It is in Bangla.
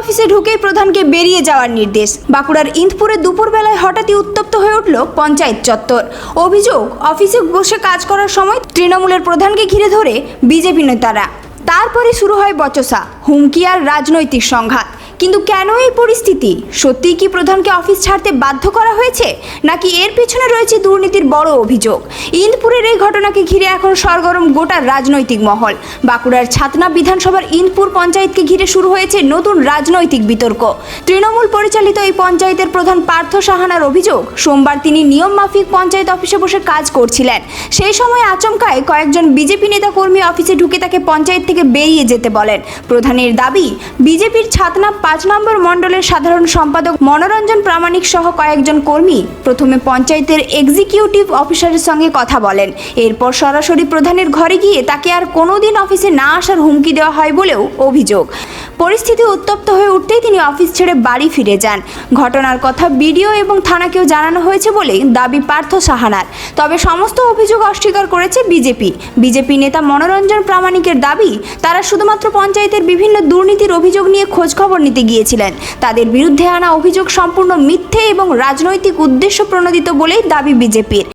অফিসে ঢুকেই প্রধানকে বেরিয়ে যাওয়ার নির্দেশ। বাঁকুড়ার ইন্দপুরে দুপুরবেলায় হঠাৎই উত্তপ্ত হয়ে উঠল পঞ্চায়েত চত্বর। অভিযোগ, অফিসে বসে কাজ করার সময় তৃণমূলের প্রধানকে ঘিরে ধরে বিজেপি নেতারা। তারপরে শুরু হয় বচসা, হুমকি আর রাজনৈতিক সংঘাত। কিন্তু কেন এই পরিস্থিতি? সত্যিই কি প্রধানকে অফিস ছাড়তে বাধ্য করা হয়েছে, নাকি এর পিছনে রয়েছে দুর্নীতির বড় অভিযোগ? ইন্দপুরের এই ঘটনাকে ঘিরে এখন সরগরম গোটা রাজনৈতিক মহল। বাঁকুড়ার ছাতনা বিধানসভার ইন্দপুর পঞ্চায়েতকে ঘিরে শুরু হয়েছে নতুন রাজনৈতিক বিতর্ক। তৃণমূল পরিচালিত এই পঞ্চায়েতের প্রধান পার্থ সাহানার অভিযোগ, সোমবার তিনি নিয়ম মাফিক পঞ্চায়েত অফিসে বসে কাজ করছিলেন। সেই সময় আচমকায় কয়েকজন বিজেপি নেতা কর্মী অফিসে ঢুকে তাকে পঞ্চায়েত থেকে বেরিয়ে যেতে বলেন। প্রধানের দাবি, বিজেপির ছাতনা 5 নম্বর মণ্ডলের সাধারণ সম্পাদক মনোরঞ্জন প্রামাণিক সহ কয়েকজন কর্মী প্রথমে পঞ্চায়েতের এক্সিকিউটিভ অফিসারের সঙ্গে কথা বলেন। এরপর সরাসরি প্রধানের ঘরে গিয়ে তাকে আর কোনোদিন অফিসে না আসার হুমকি দেওয়া হয় বলেও অভিযোগ। পরিস্থিতি উত্তপ্ত হয়ে উঠতেই তিনি অফিস ছেড়ে বাড়ি ফিরে যান। ঘটনার কথা বিডিও এবং থানাকেও জানানো হয়েছে বলে দাবি পার্থ সাহানার। তবে সমস্ত অভিযোগ অস্বীকার করেছে বিজেপি নেতা মনোরঞ্জন প্রামাণিকের দাবি, তারা শুধুমাত্র পঞ্চায়েতের বিভিন্ন দুর্নীতির অভিযোগ নিয়ে খোঁজখবর নিতে গিয়েছিলেন। তাদের বিরুদ্ধে আনা অভিযোগ সম্পূর্ণ মিথ্যে এবং রাজনৈতিক উদ্দেশ্য প্রণোদিত বলেই দাবি বিজেপির।